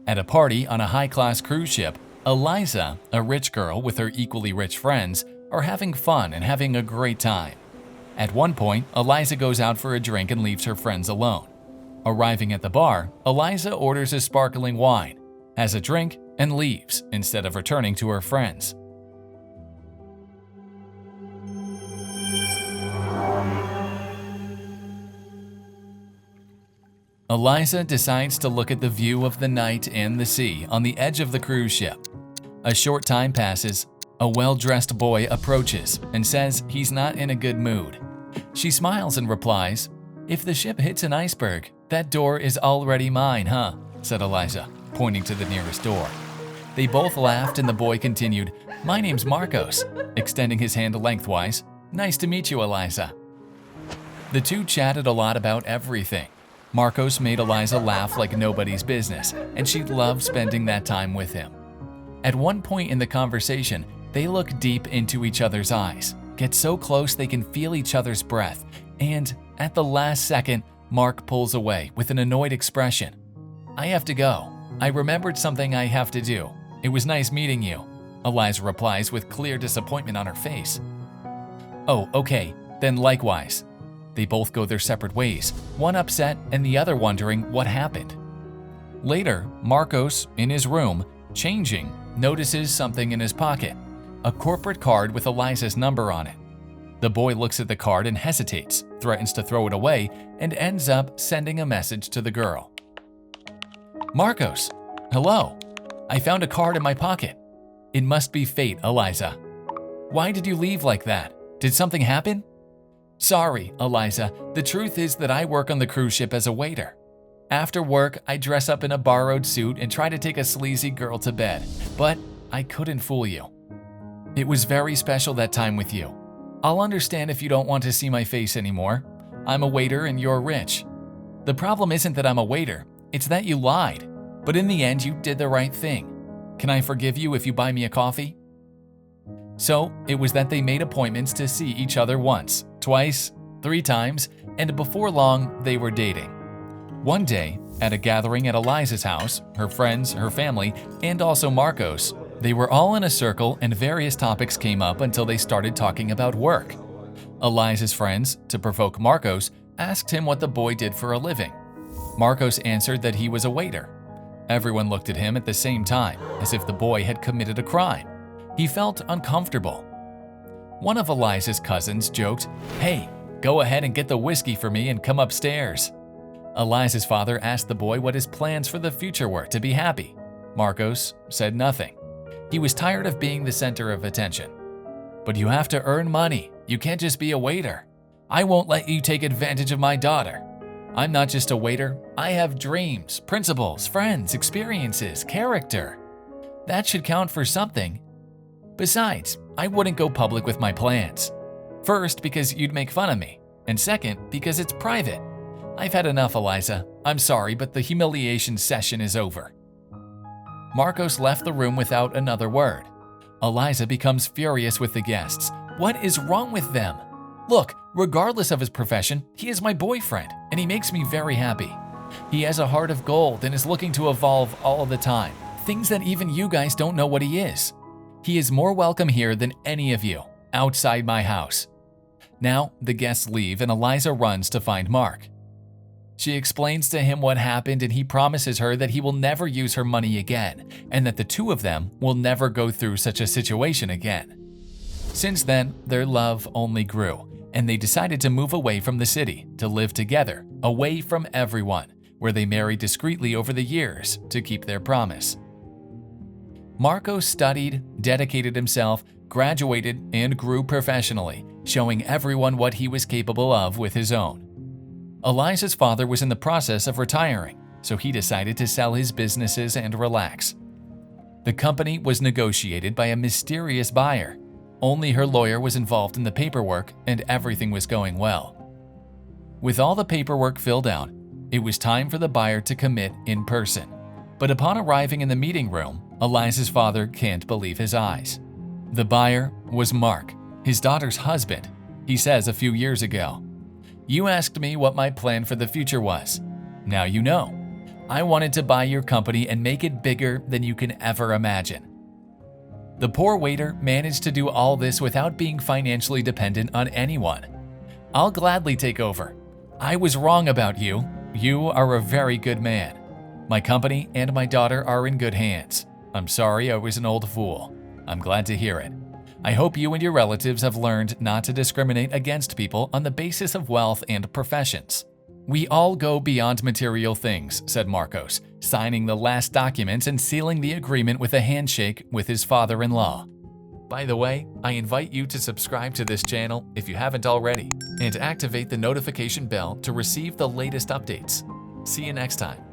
At a party on a high-class cruise ship, Eliza, a rich girl with her equally rich friends, are having fun and having a great time. At one point, Eliza goes out for a drink and leaves her friends alone. Arriving at the bar, Eliza orders a sparkling wine, has a drink, and leaves instead of returning to her friends. Eliza decides to look at the view of the night and the sea on the edge of the cruise ship. A short time passes. A well-dressed boy approaches and says he's not in a good mood. She smiles and replies, "If the ship hits an iceberg, that door is already mine, huh?" said Eliza, pointing to the nearest door. They both laughed and the boy continued, "My name's Marcos," extending his hand lengthwise. "Nice to meet you, Eliza." The two chatted a lot about everything. Marcos made Eliza laugh like nobody's business, and she loved spending that time with him. At one point in the conversation, they look deep into each other's eyes, get so close they can feel each other's breath, and at the last second, Mark pulls away with an annoyed expression. "I have to go. I remembered something I have to do. It was nice meeting you," Eliza replies with clear disappointment on her face. "Oh, okay, then likewise." They both go their separate ways, one upset and the other wondering what happened. Later, Marcos, in his room, changing, notices something in his pocket, a corporate card with Eliza's number on it. The boy looks at the card and hesitates, threatens to throw it away, and ends up sending a message to the girl. "Marcos, hello. I found a card in my pocket. It must be fate, Eliza. Why did you leave like that? Did something happen?" "Sorry, Eliza. The truth is that I work on the cruise ship as a waiter. After work, I dress up in a borrowed suit and try to take a sleazy girl to bed, but I couldn't fool you. It was very special that time with you. I'll understand if you don't want to see my face anymore. I'm a waiter and you're rich. The problem isn't that I'm a waiter, it's that you lied. But in the end, you did the right thing. Can I forgive you if you buy me a coffee?" So it was that they made appointments to see each other once, twice, 3 times, and before long, they were dating. One day, at a gathering at Eliza's house, her friends, her family, and also Marcos, they were all in a circle and various topics came up until they started talking about work. Eliza's friends, to provoke Marcos, asked him what the boy did for a living. Marcos answered that he was a waiter. Everyone looked at him at the same time, as if the boy had committed a crime. He felt uncomfortable. One of Eliza's cousins joked, "Hey, go ahead and get the whiskey for me and come upstairs." Eliza's father asked the boy what his plans for the future were to be happy. Marcos said nothing. He was tired of being the center of attention. "But you have to earn money. You can't just be a waiter. I won't let you take advantage of my daughter. I'm not just a waiter. I have dreams, principles, friends, experiences, character. That should count for something. Besides, I wouldn't go public with my plans. First, because you'd make fun of me, and second, because it's private. I've had enough, Eliza. I'm sorry, but the humiliation session is over." Marcos left the room without another word. Eliza becomes furious with the guests. What is wrong with them? Look, regardless of his profession, he is my boyfriend, and he makes me very happy. He has a heart of gold and is looking to evolve all the time, things that even you guys don't know what he is. He is more welcome here than any of you, outside my house. Now, the guests leave and Eliza runs to find Mark. She explains to him what happened and he promises her that he will never use her money again and that the two of them will never go through such a situation again. Since then, their love only grew, and they decided to move away from the city to live together, away from everyone, where they married discreetly over the years to keep their promise. Marco studied, dedicated himself, graduated, and grew professionally, showing everyone what he was capable of with his own. Eliza's father was in the process of retiring, so he decided to sell his businesses and relax. The company was negotiated by a mysterious buyer. Only her lawyer was involved in the paperwork, and everything was going well. With all the paperwork filled out, it was time for the buyer to commit in person. But upon arriving in the meeting room, Eliza's father can't believe his eyes. The buyer was Mark, his daughter's husband. He says a few years ago, "You asked me what my plan for the future was. Now you know. I wanted to buy your company and make it bigger than you can ever imagine. The poor waiter managed to do all this without being financially dependent on anyone. I'll gladly take over. I was wrong about you. You are a very good man. My company and my daughter are in good hands. I'm sorry I was an old fool. I'm glad to hear it. I hope you and your relatives have learned not to discriminate against people on the basis of wealth and professions. We all go beyond material things, said Marcos, signing the last documents and sealing the agreement with a handshake with his father-in-law. By the way, I invite you to subscribe to this channel if you haven't already, and activate the notification bell to receive the latest updates. See you next time.